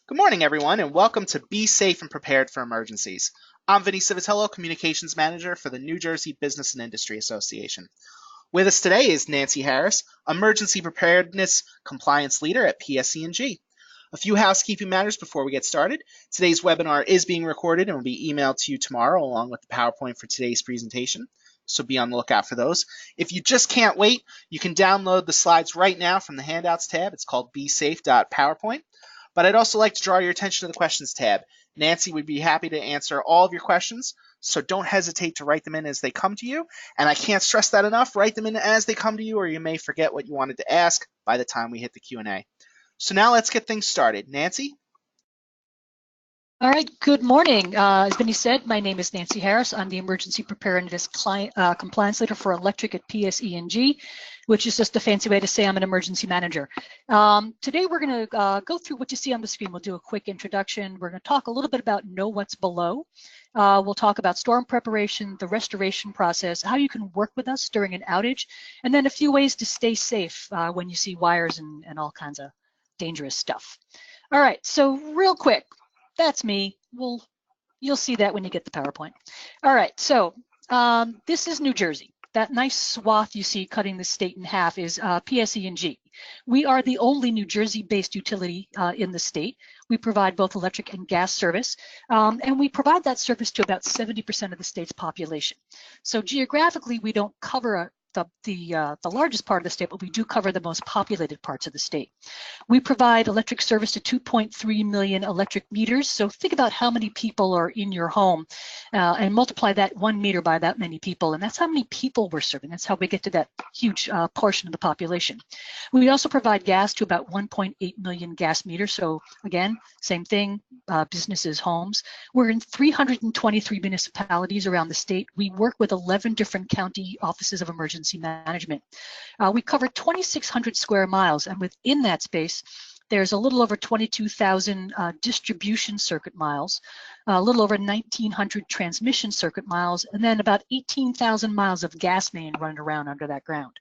Good morning, everyone, and welcome to Be Safe and Prepared for Emergencies. I'm Vinny Civitello, Communications Manager for the New Jersey Business and Industry Association. With us today is Nancy Harris, Emergency Preparedness Compliance Leader at PSE&G. A few housekeeping matters before we get started. Today's webinar is being recorded and will be emailed to you tomorrow along with the PowerPoint for today's presentation, so be on the lookout for those. If you just can't wait, you can download the slides right now from the Handouts tab. It's called besafe.powerpoint. But I'd also like to draw your attention to the Questions tab. Nancy would be happy to answer all of your questions, so don't hesitate to write them in as they come to you. And I can't stress that enough, write them in as they come to you, or you may forget what you wanted to ask by the time we hit the Q&A. So now let's get things started. Nancy? All right, good morning. As Vinny said, my name is Nancy Harris. I'm the Emergency Preparedness Compliance Leader for Electric at PSE&G, which is just a fancy way to say I'm an emergency manager. Today we're going to go through what you see on the screen. We'll do a quick introduction. We're going to talk a little bit about Know What's Below. We'll talk about storm preparation, the restoration process, how you can work with us during an outage, and then a few ways to stay safe when you see wires and all kinds of dangerous stuff. All right, so real quick. That's me. You'll see that when you get the PowerPoint. All right, so this is New Jersey. That nice swath you see cutting the state in half is PSE&G. We are the only New Jersey-based utility in the state. We provide both electric and gas service, and we provide that service to about 70% of the state's population. So geographically, we don't cover the largest part of the state, but we do cover the most populated parts of the state. We provide electric service to 2.3 million electric meters. So think about how many people are in your home and multiply that 1 meter by that many people. And that's how many people we're serving. That's how we get to that huge portion of the population. We also provide gas to about 1.8 million gas meters. So again, same thing, businesses, homes. We're in 323 municipalities around the state. We work with 11 different county offices of emergency management. We cover 2,600 square miles, and within that space, there's a little over 22,000 distribution circuit miles, a little over 1,900 transmission circuit miles, and then about 18,000 miles of gas main running around under that ground.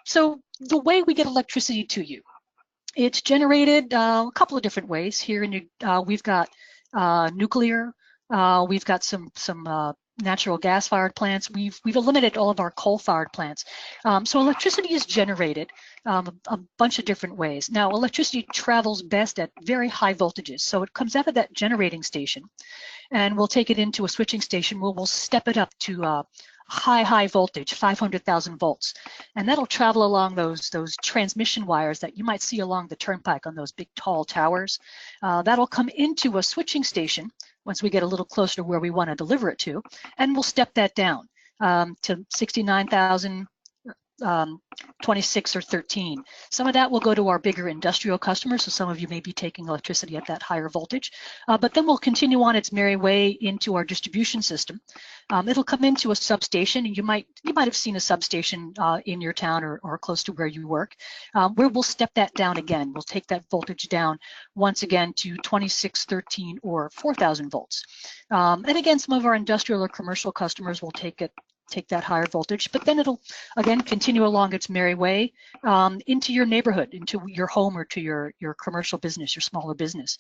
So the way we get electricity to you, it's generated a couple of different ways. Here in we've got nuclear, we've got some natural gas-fired plants. We've eliminated all of our coal-fired plants. So electricity is generated a bunch of different ways. Now, electricity travels best at very high voltages. So it comes out of that generating station, and we'll take it into a switching station where we'll step it up to high voltage, 500,000 volts. And that'll travel along those transmission wires that you might see along the turnpike on those big tall towers. That'll come into a switching station once we get a little closer to where we want to deliver it to, and we'll step that down to 69,000, 26 or 13. Some of that will go to our bigger industrial customers, so some of you may be taking electricity at that higher voltage, but then we'll continue on its merry way into our distribution system. It'll come into a substation, and you might have seen a substation in your town or close to where you work, where we'll step that down again. We'll take that voltage down once again to 26, 13, or 4,000 volts. And again, some of our industrial or commercial customers will take that higher voltage, but then it'll again continue along its merry way into your neighborhood, into your home, or to your commercial business, your smaller business.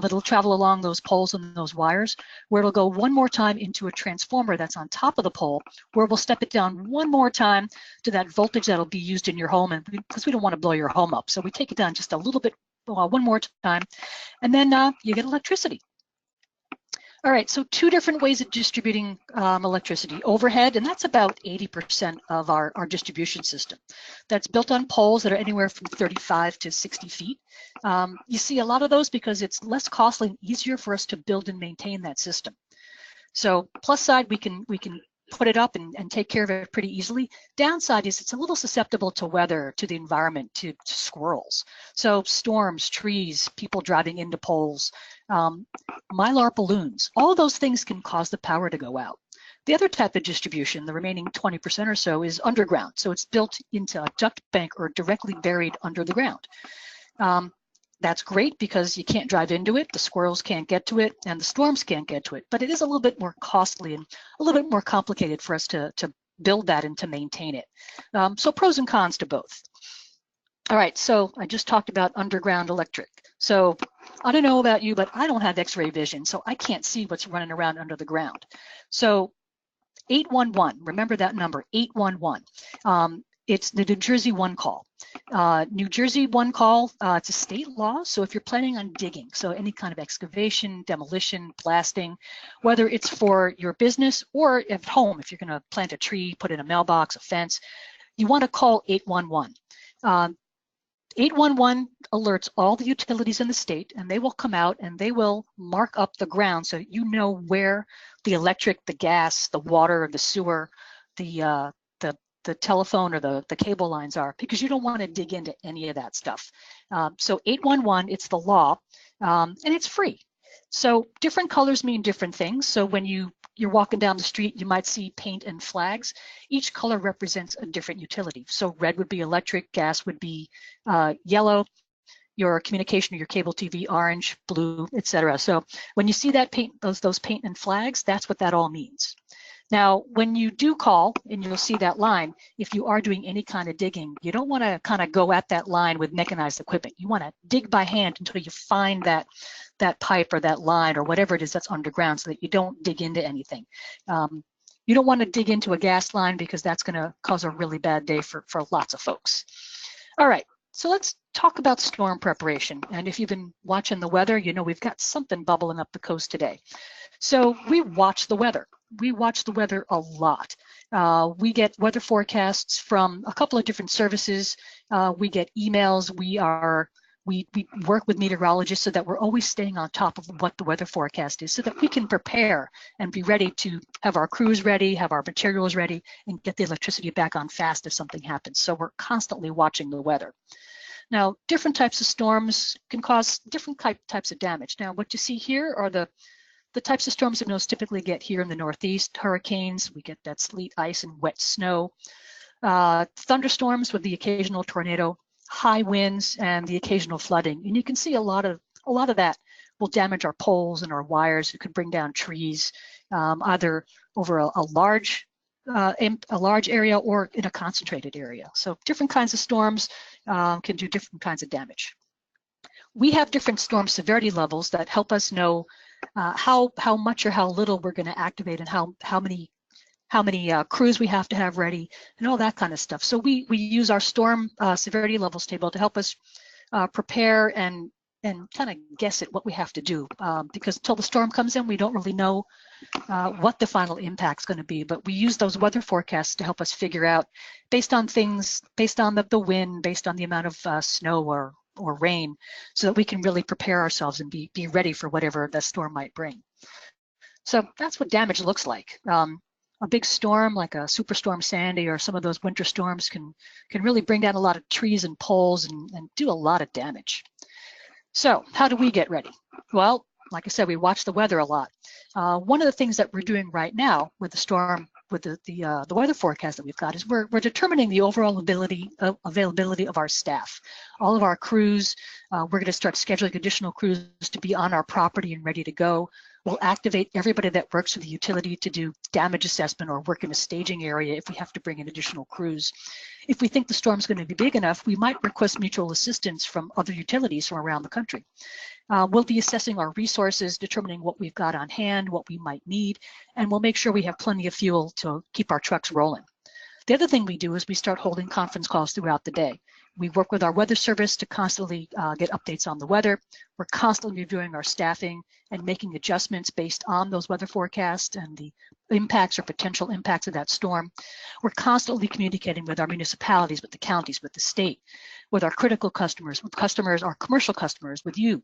It'll travel along those poles and those wires, where it'll go one more time into a transformer that's on top of the pole, where we'll step it down one more time to that voltage that'll be used in your home, and because we don't want to blow your home up, so we take it down just a little bit, one more time, and then you get electricity. All right, so two different ways of distributing electricity. Overhead, and that's about 80% of our distribution system. That's built on poles that are anywhere from 35 to 60 feet. You see a lot of those because it's less costly and easier for us to build and maintain that system. So plus side, we can put it up and take care of it pretty easily. Downside is it's a little susceptible to weather, to the environment, to squirrels. So storms, trees, people driving into poles, mylar balloons, all of those things can cause the power to go out. The other type of distribution, the remaining 20% or so, is underground. So it's built into a duct bank or directly buried under the ground. That's great because you can't drive into it, the squirrels can't get to it, and the storms can't get to it. But it is a little bit more costly and a little bit more complicated for us to build that and to maintain it. So pros and cons to both. All right, so I just talked about underground electric. So I don't know about you, but I don't have X-ray vision, so I can't see what's running around under the ground. So 811, remember that number, 811. It's the New Jersey one call. New Jersey one call, it's a state law, so if you're planning on digging, so any kind of excavation, demolition, blasting, whether it's for your business or at home, if you're gonna plant a tree, put in a mailbox, a fence, you wanna call 811. 811 alerts all the utilities in the state, and they will come out and they will mark up the ground so you know where the electric, the gas, the water, the sewer, the telephone or the cable lines are, because you don't want to dig into any of that stuff. So 811, it's the law, and it's free. So different colors mean different things. So when you're walking down the street, you might see paint and flags. Each color represents a different utility. So red would be electric, gas would be yellow, your communication or your cable TV, orange, blue, etc. So when you see that paint, those paint and flags, that's what that all means. Now, when you do call, and you'll see that line, if you are doing any kind of digging, you don't want to kind of go at that line with mechanized equipment. You want to dig by hand until you find that pipe or that line or whatever it is that's underground, so that you don't dig into anything. You don't want to dig into a gas line, because that's going to cause a really bad day for lots of folks. All right, so let's talk about storm preparation. And if you've been watching the weather, you know we've got something bubbling up the coast today. So we watch the weather. We watch the weather a lot. We get weather forecasts from a couple of different services. We get emails. We work with meteorologists so that we're always staying on top of what the weather forecast is, so that we can prepare and be ready to have our crews ready, have our materials ready, and get the electricity back on fast if something happens. So we're constantly watching the weather. Now, different types of storms can cause different types of damage. Now, what you see here are the types of storms that we most typically get here in the Northeast. Hurricanes, we get that sleet, ice, and wet snow. Thunderstorms with the occasional tornado, high winds, and the occasional flooding. And you can see a lot of that will damage our poles and our wires. It could bring down trees, either over a large area or in a concentrated area. So different kinds of storms can do different kinds of damage. We have different storm severity levels that help us know how much or how little we're going to activate, and how many crews we have to have ready, and all that kind of stuff. So we use our storm severity levels table to help us prepare and kind of guess at what we have to do, because until the storm comes in, we don't really know what the final impact's going to be. But we use those weather forecasts to help us figure out, based on things, based on the wind, based on the amount of snow or rain, so that we can really prepare ourselves and be ready for whatever the storm might bring. So that's what damage looks like. A big storm like a Superstorm Sandy or some of those winter storms can really bring down a lot of trees and poles and do a lot of damage. So how do we get ready? Well, like I said, we watch the weather a lot. One of the things that we're doing right now with the storm, with the weather forecast that we've got, is we're determining the overall availability of our staff. All of our crews, we're going to start scheduling additional crews to be on our property and ready to go. We'll activate everybody that works for the utility to do damage assessment or work in a staging area if we have to bring in additional crews. If we think the storm's going to be big enough, we might request mutual assistance from other utilities from around the country. We'll be assessing our resources, determining what we've got on hand, what we might need, and we'll make sure we have plenty of fuel to keep our trucks rolling. The other thing we do is we start holding conference calls throughout the day. We work with our weather service to constantly get updates on the weather. We're constantly reviewing our staffing and making adjustments based on those weather forecasts and the impacts or potential impacts of that storm. We're constantly communicating with our municipalities, with the counties, with the state, with our critical customers, our commercial customers, with you,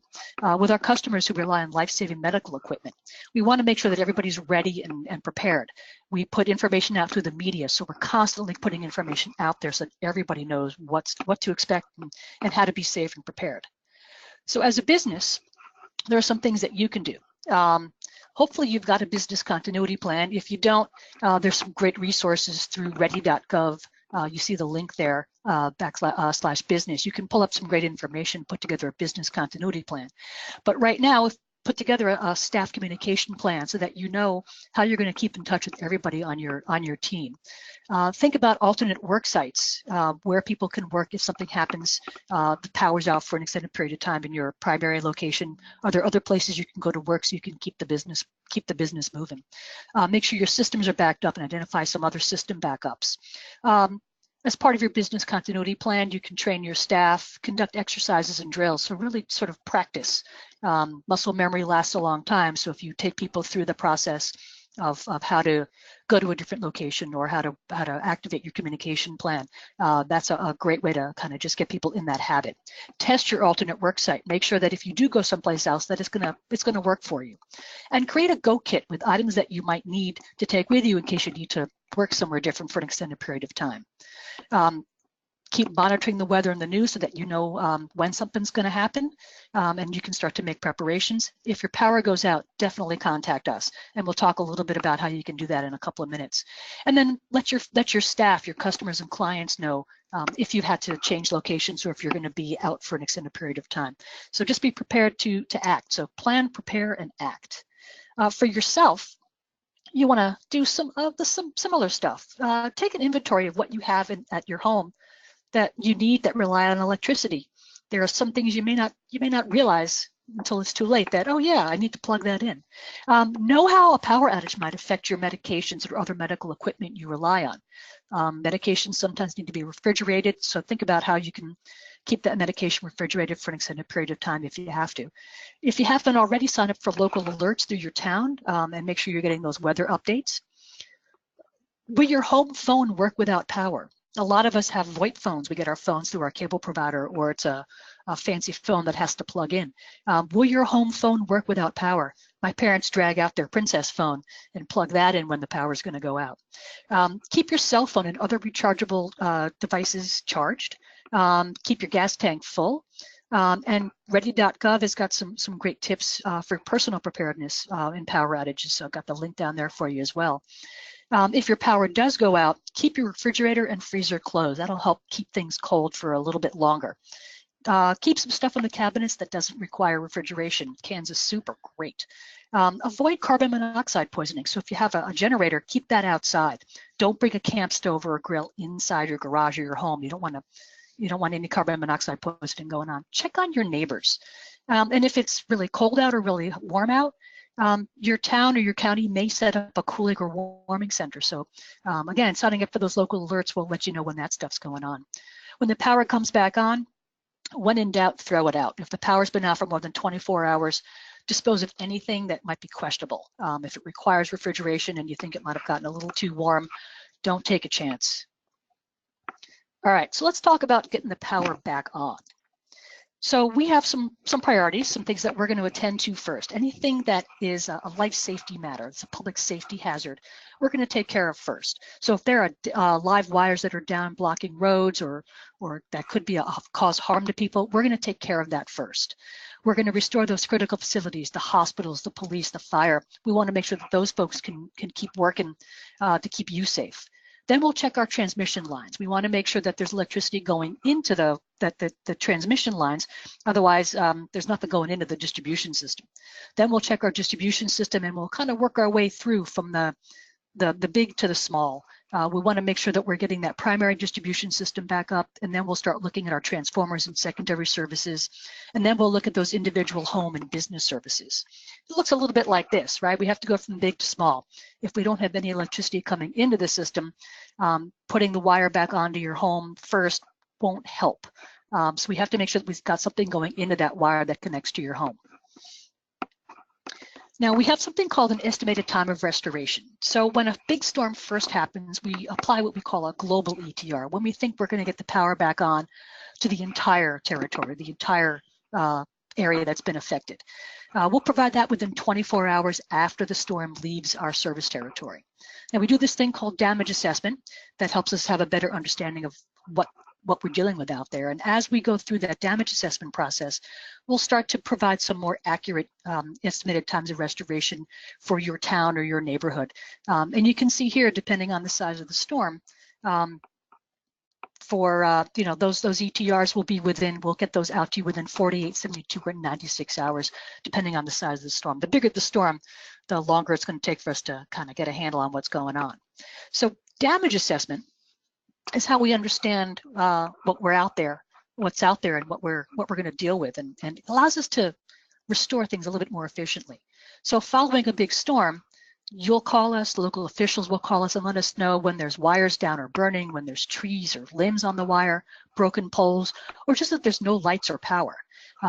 with our customers who rely on life-saving medical equipment. We want to make sure that everybody's ready and prepared. We put information out through the media, so we're constantly putting information out there so that everybody knows what to expect and how to be safe and prepared. So as a business, there are some things that you can do. Hopefully you've got a business continuity plan. If you don't, there's some great resources through ready.gov. You see the link there, /business. You can pull up some great information, put together a business continuity plan. But right now, put together a staff communication plan so that you know how you're going to keep in touch with everybody on your team. Think about alternate work sites where people can work if something happens, the power's out for an extended period of time in your primary location. Are there other places you can go to work so you can keep the business moving? Make sure your systems are backed up and identify some other system backups. As part of your business continuity plan, you can train your staff, conduct exercises and drills, so really sort of practice. Muscle memory lasts a long time, so if you take people through the process of how to go to a different location or how to activate your communication plan, that's a great way to kind of just get people in that habit. Test your alternate work site. Make sure that if you do go someplace else, that it's gonna work for you. And create a go kit with items that you might need to take with you in case you need to work somewhere different for an extended period of time. Keep monitoring the weather and the news so that you know when something's going to happen, and you can start to make preparations. If your power goes out, definitely contact us, and we'll talk a little bit about how you can do that in a couple of minutes. And then let your staff, your customers and clients know if you've had to change locations or if you're going to be out for an extended period of time. So just be prepared to act. So plan, prepare, and act. For yourself, you want to do some similar stuff. Take an inventory of what you have at your home that you need that rely on electricity. There are some things you may not realize until it's too late that, oh yeah, I need to plug that in. Know how a power outage might affect your medications or other medical equipment you rely on. Medications sometimes need to be refrigerated, so think about how you can keep that medication refrigerated for an extended period of time if you have to. If you haven't already, sign up for local alerts through your town and make sure you're getting those weather updates. Will your home phone work without power? A lot of us have VoIP phones. We get our phones through our cable provider, or it's a fancy phone that has to plug in. Will your home phone work without power? My parents drag out their Princess phone and plug that in when the power is going to go out. Keep your cell phone and other rechargeable devices charged. Keep your gas tank full. And ready.gov has got some great tips for personal preparedness in power outages. So I've got the link down there for you as well. If your power does go out, keep your refrigerator and freezer closed. That'll help keep things cold for a little bit longer. Keep some stuff in the cabinets that doesn't require refrigeration. Cans of soup are great. Avoid carbon monoxide poisoning. So if you have a generator, keep that outside. Don't bring a camp stove or a grill inside your garage or your home. You don't want any carbon monoxide poisoning going on. Check on your neighbors. And if it's really cold out or really warm out, your town or your county may set up a cooling or warming center. So again, signing up for those local alerts will let you know when that stuff's going on. When the power comes back on, when in doubt, throw it out. If the power's been out for more than 24 hours, dispose of anything that might be questionable. If it requires refrigeration and you think it might have gotten a little too warm, don't take a chance. All right, so let's talk about getting the power back on. So we have some priorities, some things that we're going to attend to first. Anything that is a life safety matter, it's a public safety hazard, we're going to take care of first. So if there are live wires that are down blocking roads or that could be cause harm to people, we're going to take care of that first. We're going to restore those critical facilities, the hospitals, the police, the fire. We want to make sure that those folks can keep working to keep you safe. Then we'll check our transmission lines. We want to make sure that there's electricity going into the transmission lines. Otherwise, there's nothing going into the distribution system. Then we'll check our distribution system and we'll kind of work our way through from the big to the small. We want to make sure that we're getting that primary distribution system back up, and then we'll start looking at our transformers and secondary services, and then we'll look at those individual home and business services. It looks a little bit like this, right? We have to go from big to small. If we don't have any electricity coming into the system, putting the wire back onto your home first won't help. So we have to make sure that we've got something going into that wire that connects to your home. Now we have something called an estimated time of restoration. So when a big storm first happens, we apply what we call a global ETR. When we think we're going to get the power back on to the entire territory, the entire area that's been affected. We'll provide that within 24 hours after the storm leaves our service territory. Now we do this thing called damage assessment that helps us have a better understanding of what we're dealing with out there. And as we go through that damage assessment process, we'll start to provide some more accurate estimated times of restoration for your town or your neighborhood. And you can see here, depending on the size of the storm, for those ETRs will be within, we'll get those out to you within 48, 72, or 96 hours, depending on the size of the storm. The bigger the storm, the longer it's going to take for us to kind of get a handle on what's going on. So damage assessment is how we understand what we're out there, what's out there, and what we're going to deal with, and it allows us to restore things a little bit more efficiently. So following a big storm, you'll call us, the local officials will call us and let us know when there's wires down or burning, when there's trees or limbs on the wire, broken poles, or just that there's no lights or power.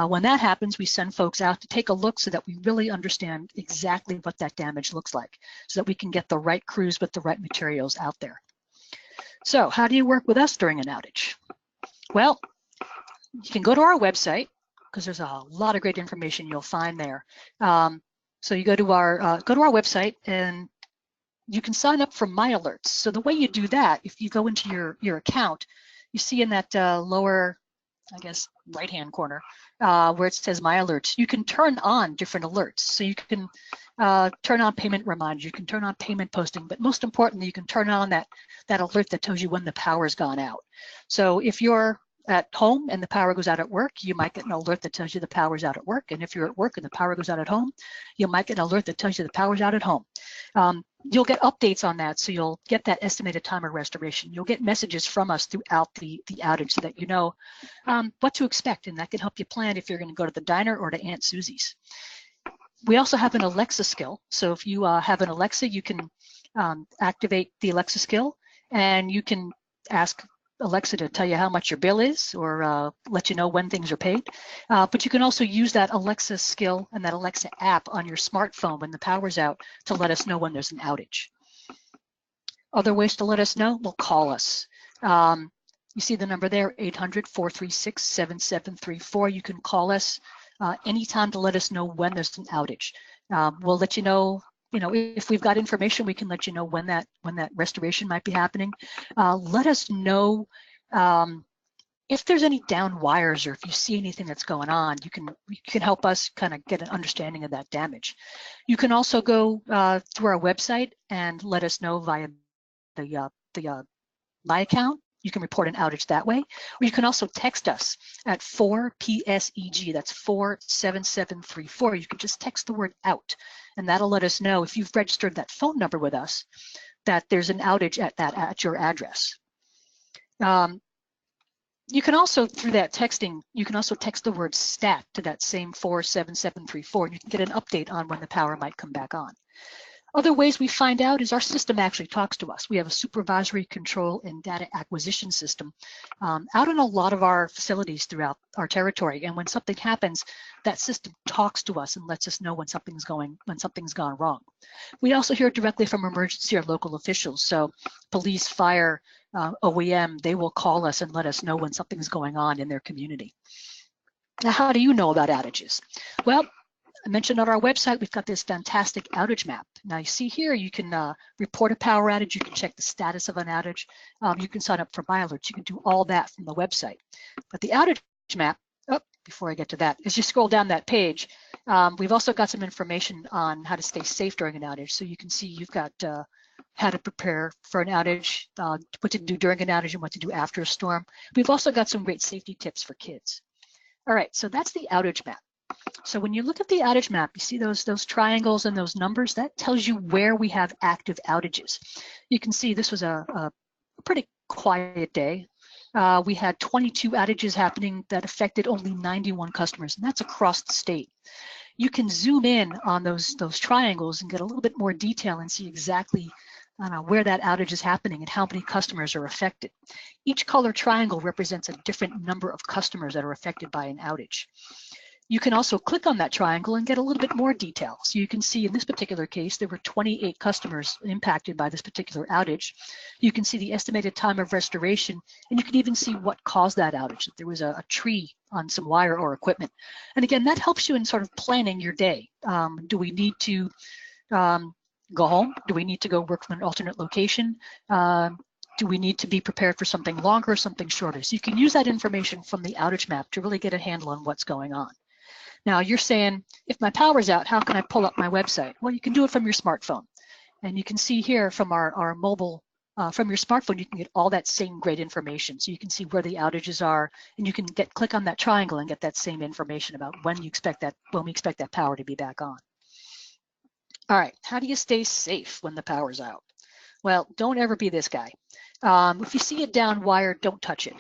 When that happens, we send folks out to take a look so that we really understand exactly what that damage looks like, so that we can get the right crews with the right materials out there. So how do you work with us during an outage? Well, you can go to our website, because there's a lot of great information you'll find there. So you go to our website and you can sign up for My Alerts. So the way you do that, if you go into your account, you see in that lower, I guess, right-hand corner where it says My Alerts, you can turn on different alerts. So you can turn on payment reminders, you can turn on payment posting, but most importantly, you can turn on that alert that tells you when the power's gone out. So if you're at home and the power goes out at work, you might get an alert that tells you the power's out at work. And if you're at work and the power goes out at home, you might get an alert that tells you the power's out at home. You'll get updates on that, so you'll get that estimated time of restoration. You'll get messages from us throughout the outage so that you know what to expect, and that can help you plan if you're going to go to the diner or to Aunt Susie's. We also have an Alexa skill. So if you have an Alexa, you can activate the Alexa skill, and you can ask Alexa to tell you how much your bill is, or let you know when things are paid. But you can also use that Alexa skill and that Alexa app on your smartphone when the power's out to let us know when there's an outage. Other ways to let us know, well, call us. You see the number there, 800-436-7734. You can call us anytime to let us know when there's an outage. We'll let you know, if we've got information, we can let you know when that restoration might be happening. Let us know if there's any down wires, or if you see anything that's going on. You can help us kind of get an understanding of that damage. You can also go through our website and let us know via the My Account. You can report an outage that way, or you can also text us at 4PSEG, that's 47734. You can just text the word out, and that'll let us know, if you've registered that phone number with us, that there's an outage at your address. You can also, through that texting, you can also text the word STAT to that same 47734, and you can get an update on when the power might come back on. Other ways we find out is our system actually talks to us. We have a supervisory control and data acquisition system out in a lot of our facilities throughout our territory. And when something happens, that system talks to us and lets us know when something's gone wrong. We also hear directly from emergency or local officials. So police, fire, OEM, they will call us and let us know when something's going on in their community. Now, how do you know about outages? Well, I mentioned on our website, we've got this fantastic outage map. Now you see here, you can report a power outage, you can check the status of an outage, you can sign up for My Alerts, you can do all that from the website. But the outage map, before I get to that, as you scroll down that page, we've also got some information on how to stay safe during an outage. So you can see you've got how to prepare for an outage, what to do during an outage and what to do after a storm. We've also got some great safety tips for kids. All right, so that's the outage map. So when you look at the outage map, you see those triangles and those numbers, that tells you where we have active outages. You can see this was a pretty quiet day. We had 22 outages happening that affected only 91 customers, and that's across the state. You can zoom in on those triangles and get a little bit more detail and see exactly where that outage is happening and how many customers are affected. Each color triangle represents a different number of customers that are affected by an outage. You can also click on that triangle and get a little bit more detail. So you can see in this particular case, there were 28 customers impacted by this particular outage. You can see the estimated time of restoration, and you can even see what caused that outage. If there was a tree on some wire or equipment. And again, that helps you in sort of planning your day. Do we need to go home? Do we need to go work from an alternate location? Do we need to be prepared for something longer or something shorter? So you can use that information from the outage map to really get a handle on what's going on. Now you're saying, if my power's out, how can I pull up my website? Well, you can do it from your smartphone. And you can see here from our mobile from your smartphone, you can get all that same great information. So you can see where the outages are, and you can click on that triangle and get that same information about when we expect that power to be back on. All right, how do you stay safe when the power's out? Well, don't ever be this guy. If you see a down wire, don't touch it.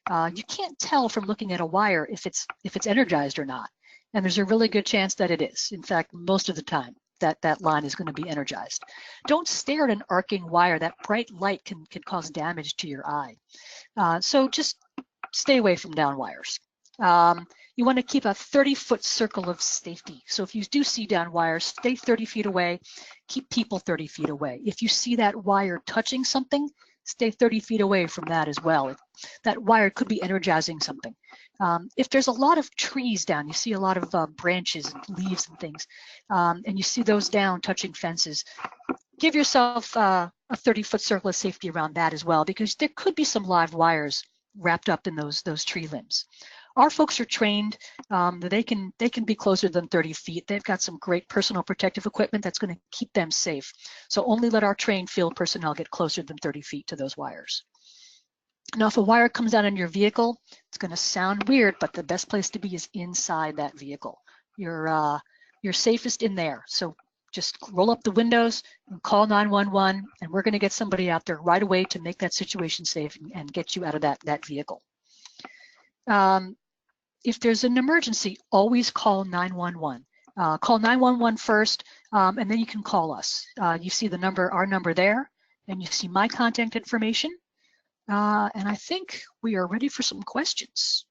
You can't tell from looking at a wire if it's energized or not. And there's a really good chance that it is. In fact, most of the time that line is going to be energized. Don't stare at an arcing wire. That bright light can cause damage to your eye. So just stay away from down wires. You want to keep a 30-foot circle of safety. So if you do see down wires, stay 30 feet away. Keep people 30 feet away. If you see that wire touching something, stay 30 feet away from that as well. That wire could be energizing something. If there's a lot of trees down, you see a lot of branches and leaves and things, and you see those down touching fences, give yourself a 30-foot circle of safety around that as well, because there could be some live wires wrapped up in those tree limbs. Our folks are trained that they can be closer than 30 feet. They've got some great personal protective equipment that's going to keep them safe. So only let our trained field personnel get closer than 30 feet to those wires. Now, if a wire comes down in your vehicle, it's going to sound weird, but the best place to be is inside that vehicle. You're safest in there. So just roll up the windows and call 911, and we're going to get somebody out there right away to make that situation safe and get you out of that vehicle. If there's an emergency, always call 911. Call 911 first, and then you can call us. You see our number there, and you see my contact information. And I think we are ready for some questions.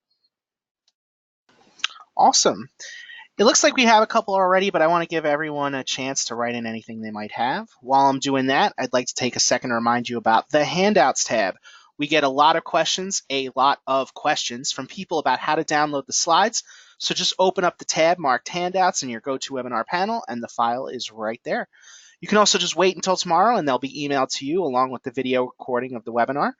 Awesome. It looks like we have a couple already, but I want to give everyone a chance to write in anything they might have. While I'm doing that, I'd like to take a second to remind you about the Handouts tab. We get a lot of questions from people about how to download the slides. So just open up the tab marked Handouts in your GoToWebinar panel, and the file is right there. You can also just wait until tomorrow, and they'll be emailed to you along with the video recording of the webinar.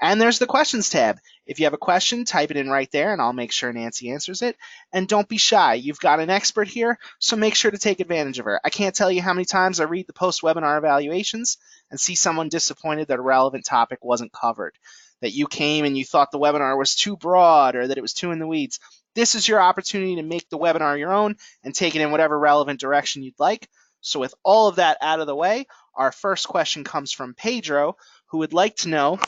And there's the Questions tab. If you have a question, type it in right there, and I'll make sure Nancy answers it. And don't be shy. You've got an expert here, so make sure to take advantage of her. I can't tell you how many times I read the post-webinar evaluations and see someone disappointed that a relevant topic wasn't covered, that you came and you thought the webinar was too broad or that it was too in the weeds. This is your opportunity to make the webinar your own and take it in whatever relevant direction you'd like. So with all of that out of the way, our first question comes from Pedro, who would like to know,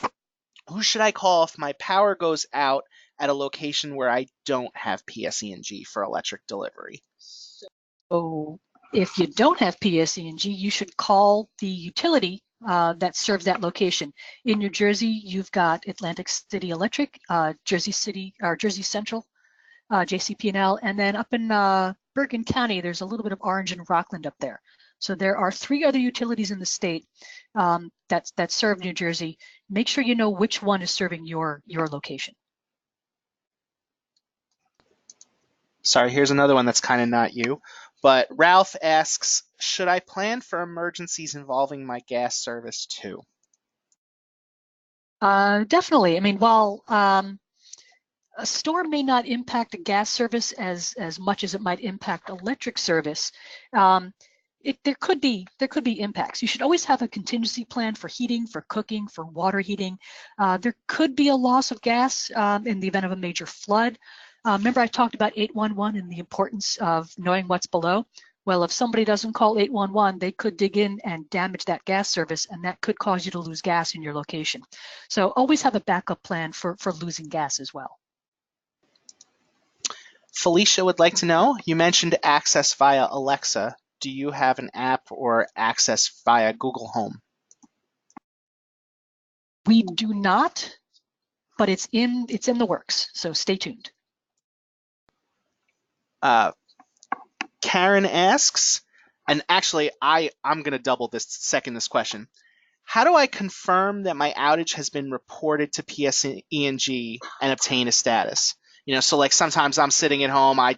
who should I call if my power goes out at a location where I don't have PSE&G for electric delivery? So if you don't have PSE&G, you should call the utility that serves that location. In New Jersey, you've got Atlantic City Electric, Jersey Central, JCP&L, and then up in Bergen County, there's a little bit of Orange and Rockland up there. So there are 3 other utilities in the state that serve New Jersey. Make sure you know which one is serving your location. Sorry, here's another one that's kind of not you. But Ralph asks, should I plan for emergencies involving my gas service too? Definitely. I mean, while a storm may not impact a gas service as much as it might impact electric service, there could be impacts. You should always have a contingency plan for heating, for cooking, for water heating. There could be a loss of gas in the event of a major flood. Remember I talked about 811 and the importance of knowing what's below? Well, if somebody doesn't call 811, they could dig in and damage that gas service, and that could cause you to lose gas in your location. So always have a backup plan for losing gas as well. Felicia would like to know, you mentioned access via Alexa. Do you have an app or access via Google Home? We do not, but it's in the works, so stay tuned. Karen asks, and actually I'm going to double this question. How do I confirm that my outage has been reported to PSE&G and obtain a status? So like sometimes I'm sitting at home, I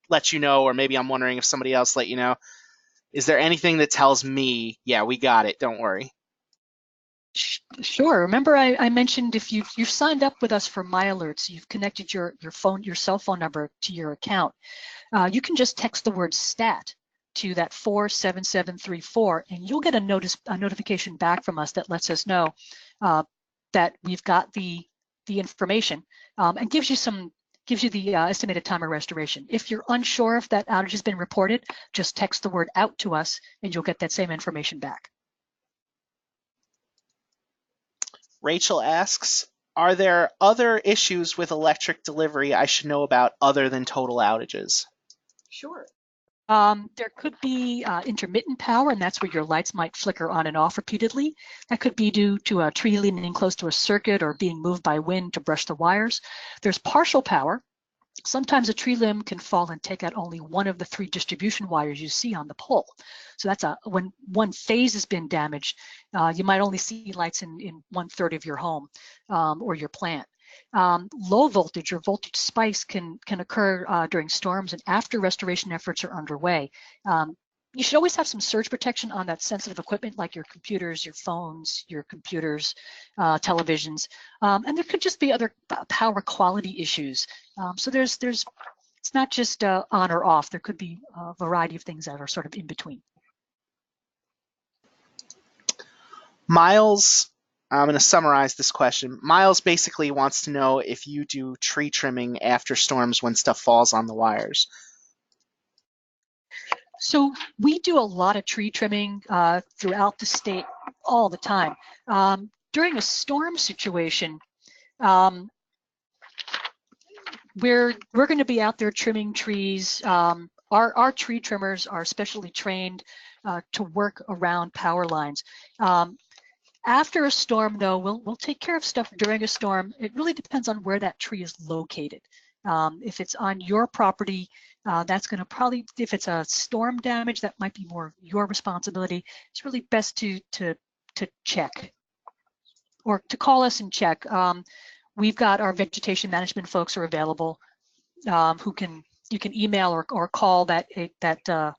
let you know, or maybe I'm wondering if somebody else let you know. Is there anything that tells me, yeah, we got it, don't worry? Sure. Remember I mentioned if you've signed up with us for My Alerts, you've connected your cell phone number to your account, you can just text the word STAT to that 47734, and you'll get a notification back from us that lets us know that we've got the information, and gives you the estimated time of restoration. If you're unsure if that outage has been reported, just text the word out to us and you'll get that same information back. Rachel asks, are there other issues with electric delivery I should know about other than total outages? Sure. There could be intermittent power, and that's where your lights might flicker on and off repeatedly. That could be due to a tree leaning close to a circuit or being moved by wind to brush the wires. There's partial power. Sometimes a tree limb can fall and take out only one of the 3 distribution wires you see on the pole. So that's when one phase has been damaged, you might only see lights in 1/3 of your home or your plant. Low voltage or voltage spikes can occur during storms and after restoration efforts are underway. You should always have some surge protection on that sensitive equipment, like your computers, your phones, your computers, televisions, and there could just be other power quality issues. So it's not just on or off. There could be a variety of things that are sort of in between. Miles, I'm going to summarize this question. Miles basically wants to know if you do tree trimming after storms when stuff falls on the wires. So we do a lot of tree trimming throughout the state all the time. During a storm situation, we're going to be out there trimming trees. Our tree trimmers are specially trained to work around power lines. After a storm, though, we'll take care of stuff during a storm. It really depends on where that tree is located. If it's on your property, that's going to probably, if it's a storm damage, that might be more your responsibility. It's really best to check or to call us and check. We've got our vegetation management folks are available, you can email or call call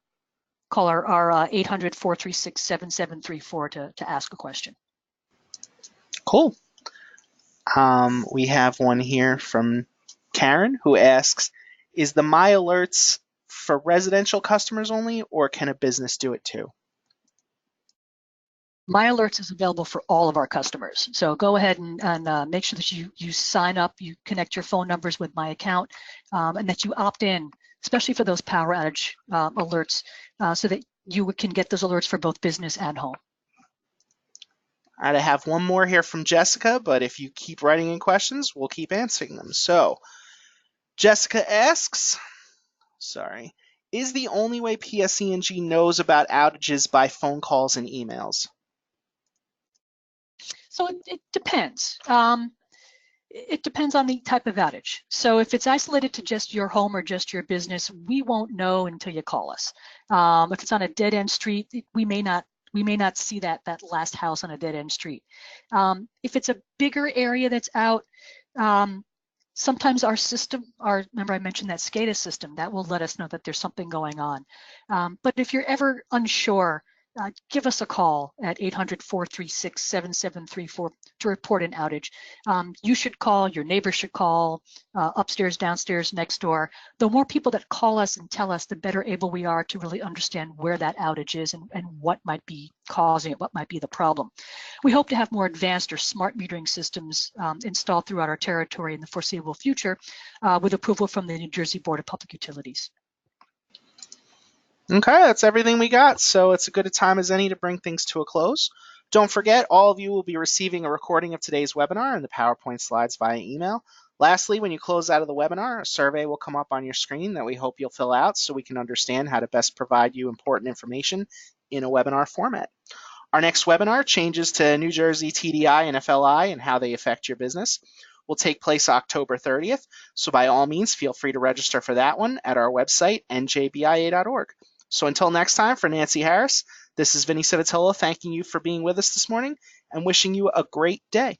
our 800-436-7734 to ask a question. Cool. We have one here from Karen who asks, is the My Alerts for residential customers only, or can a business do it too? My Alerts is available for all of our customers. So go ahead and make sure that you sign up, you connect your phone numbers with my account, and that you opt in, especially for those power outage alerts, so that you can get those alerts for both business and home. All right, I have one more here from Jessica, but if you keep writing in questions, we'll keep answering them. So Jessica asks, is the only way PSE&G knows about outages by phone calls and emails? So it depends. It depends on the type of outage. So if it's isolated to just your home or just your business, we won't know until you call us. If it's on a dead-end street, we may not see that last house on a dead-end street. If it's a bigger area that's out, sometimes our system, remember I mentioned that SCADA system, that will let us know that there's something going on. But if you're ever unsure, give us a call at 800-436-7734 to report an outage. You should call, your neighbor should call, upstairs, downstairs, next door. The more people that call us and tell us, the better able we are to really understand where that outage is and what might be causing it, what might be the problem. We hope to have more advanced or smart metering systems installed throughout our territory in the foreseeable future with approval from the New Jersey Board of Public Utilities. Okay, that's everything we got. So it's as good a time as any to bring things to a close. Don't forget, all of you will be receiving a recording of today's webinar and the PowerPoint slides via email. Lastly, when you close out of the webinar, a survey will come up on your screen that we hope you'll fill out so we can understand how to best provide you important information in a webinar format. Our next webinar changes to New Jersey TDI and FLI and how they affect your business. Will take place October 30th, so by all means, feel free to register for that one at our website, njbia.org. So until next time, for Nancy Harris, this is Vinny Civitello thanking you for being with us this morning and wishing you a great day.